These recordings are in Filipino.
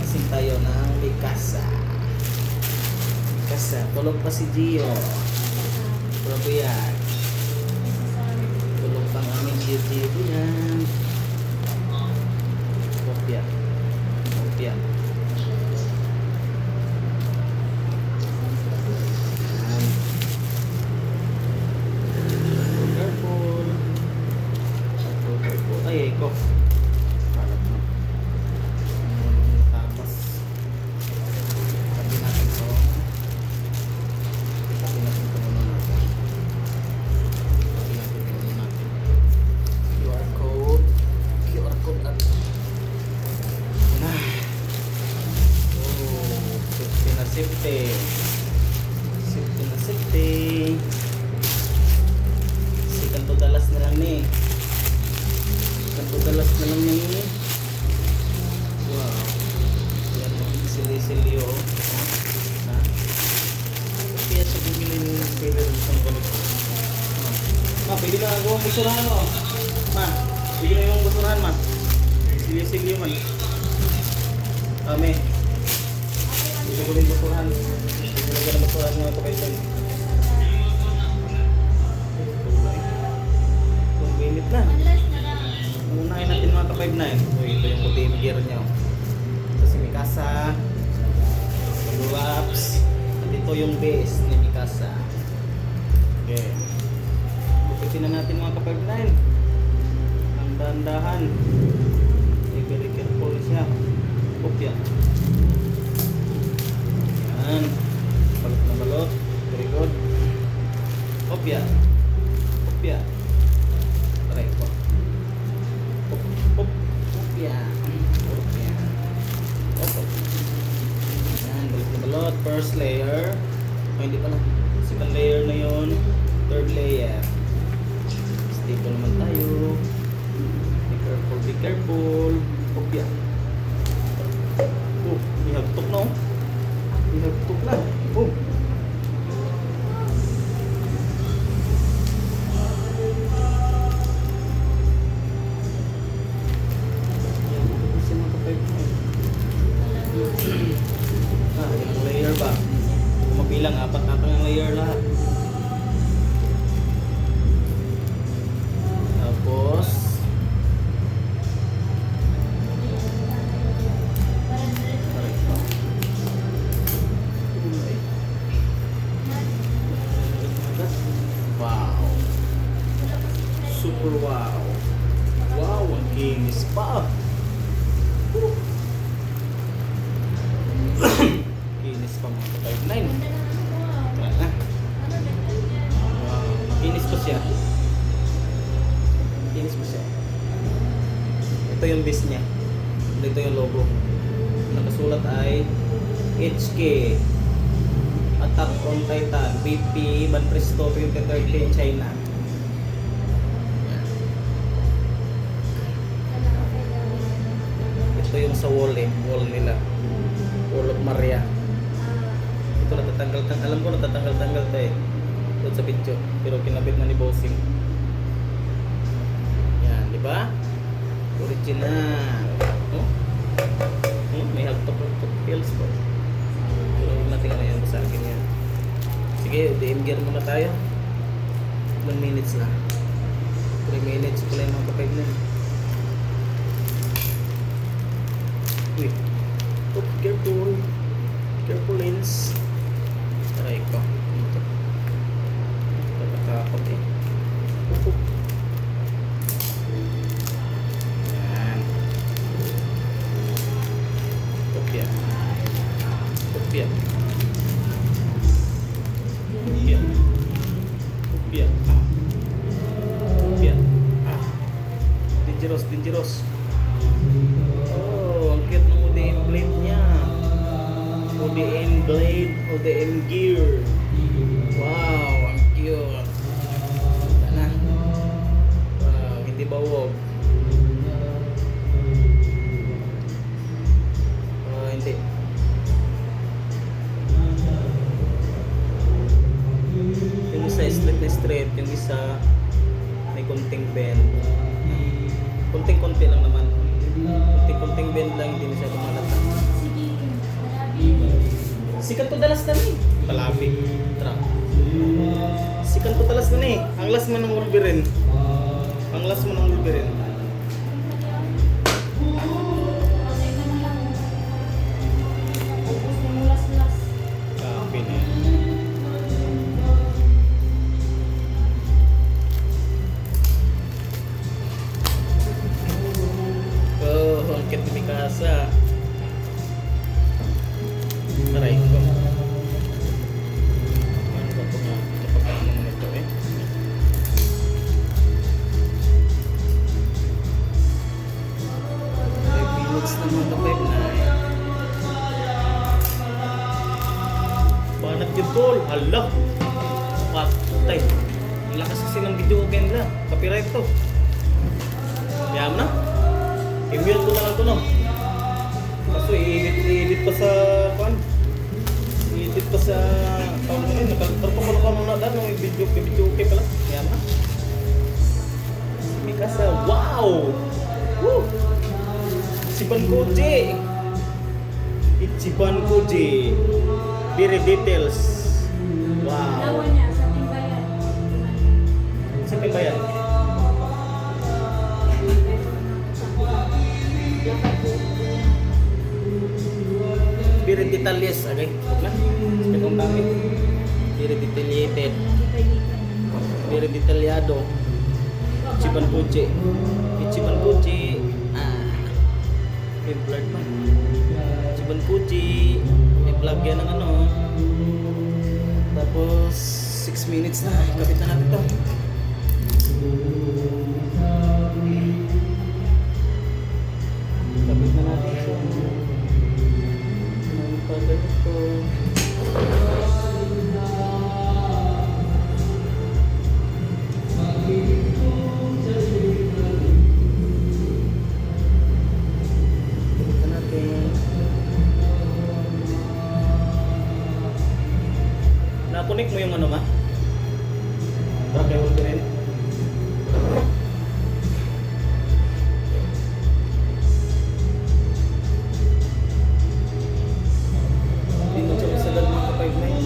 unboxing tayo ng Mikasa. Mikasa, tulog pa si Gio. Grabe yan. Tulog pang aming Gio yan. Kopya. Kopya. Careful. Careful. Ay, eko. Parang na. Tapos sabi natin to. Sabi natin to muna natin. Sabi natin to muna natin. QR code. QR code at na. Oh, safety na safety. Safety na safety. Kanto dalas na lang ni. Kanto dalas na lang ni. Wow. Yan o. Sili-silyo. Ha? Kaya siya bumili ng flavor ng isang ganito. Ma, pwede na ako ang basurahan mo. Ma, pwede na yung basurahan ma. Sili-silyo man. Kami. Pwede ko rin basurahan. Pwede na ganang basurahan mga kapaitan. Minit na. Unahin natin mga ka-5-9. Ito yung puti yung gear nyo. Ito si Mikasa. Laps. At ito yung base ni Mikasa. Okay. Bukitin na natin mga ka-5-9. Ang dahan-dahan. Very careful siya. Kopya. Yan. Balot na balot. Very good. Kopya. Kopya. Try po. Kopya. Kopya. Opo. Yan, balot na balot. First layer. O, hindi pala. Second layer na yun. Third layer. Staple naman tayo. Be careful, be careful. Kopya. Oh, hinagtok na oh. Hinagtok na. Oh. Ilang layer ba? Kung mabilang, apat na ang layer lahat. Tapos wow. Super wow. Wow, ang kinis pa. Kinis pa mga ka-5-9. Tara na. Wow, kinis pa siya. Kinis pa siya. Ito yung base niya. Ito yung logo. Nakasulat ay HK Attack on Titan BP Banpresto 2013 China. Ito yung sa wall wall nila. Wall of Maria. Ito natatanggal, alam ko natatanggal tayo doon sa video, pero kinabit na ni Bossing. Yan, di ba? Original. Oh? May hagtok pills po. Pero huwag natin na yan sa akin yan. Sige, UDM gear muna tayo. 1 minutes na. 3 minutes pala yung mga kapag na. Uy. Oh, careful. Careful lens. Aray ko. Dito. Tatakot eh. Yan. Kopya. Kopya. Kopya. Kopya. Kopya. Ah. Dangerous, dangerous. Oh, ang cute ng UDM blade niya. UDM blade, UDM gear. Wow, ang cute. Sana. Wow, hindi bawog. Hindi. Yung isa straight na straight, yung isa may konting bend. Konting-konti lang naman. Konting-konting bend lang, hindi na siya lumalata. Sikat to dalas na ni. Palapit. Tra. Sikat to dalas na ni. Ang last man ng Wolverine. Ang last man ng Wolverine. Copy na. Oh, ang kit ni Mikasa. Aray ko. Ano ba ito nga? Kapag ano naman ito eh. 5 minutes naman na 5 na eh. Banat yun tol. Hala. Patay. Ang lakas kasi ng video okay nila. Copyright to. Kaya mo na. I-mute ko na lang ito no. Kaso i-edit pa sa pan. I-edit pa sa tawag mo yun. Nakaltar pa pala ka nung nadaan nung video okay pala. Kaya mo na. Mikasa. Wow! Woo! Ichiban Koji! Ichiban Koji! Very details. Wow! Lawan niya sa timbayan. Sa timbayan. Very detailist. Okay? Na? Sige kong dami. Very detailed. Very detalyado. Ichiban Koji. Ichiban Koji. May blood pa. Ichiban Koji. May plug yan ng ano. Tapos 6 minutes na. Kapit na natin ito. Kapit na natin ito. Ang pagal ito. Na-connect mo yung ano ma? Drag level ko rin. Hindi mo siya masagad mga ka-5 na yun.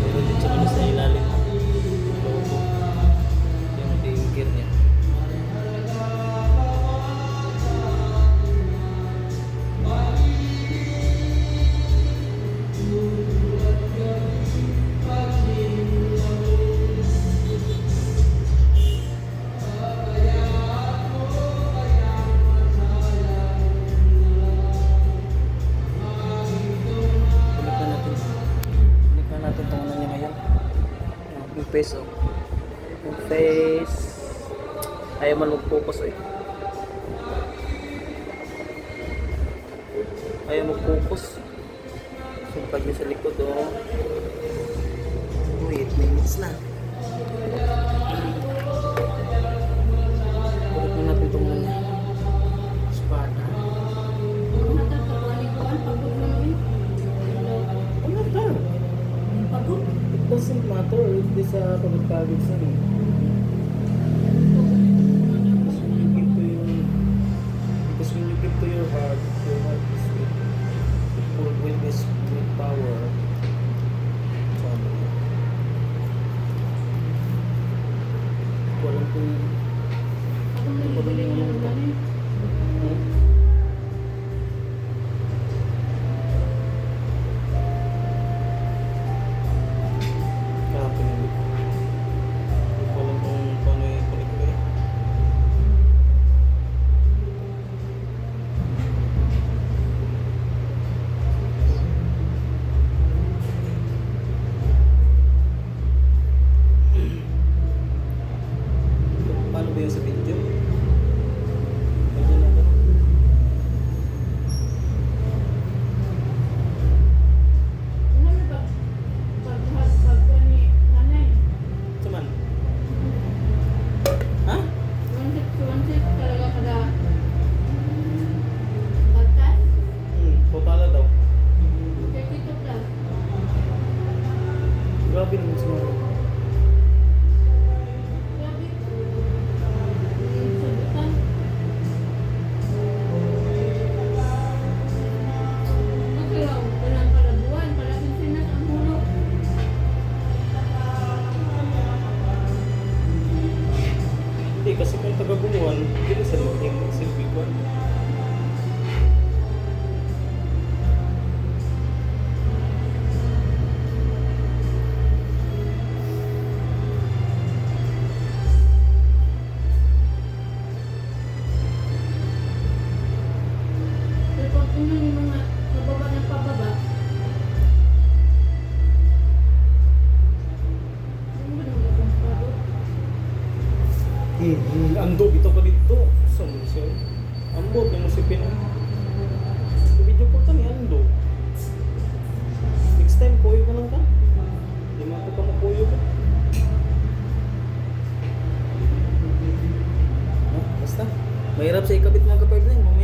Pero hindi siya malas na ilalim. Logo. Yung gear niya. Yung face oh. Yung face ayaw man mag-focus eh. Ayaw mag-focus. So pag nyo sa likod oh. 8 minutes na. Kulit na natin itong espada. Ano ito? It doesn't matter if this pagkakagod sa ano. Because when you give to your heart is with this with power. Walang kung Ando kita pa dito. Sa museo. Ambot yung musipin. Video ko ni Ando. Next time, kuyo ka lang ka. Hindi mo ako pa makuyo ka. Basta. Mahirap sa ikabit mga ka-5 na yun.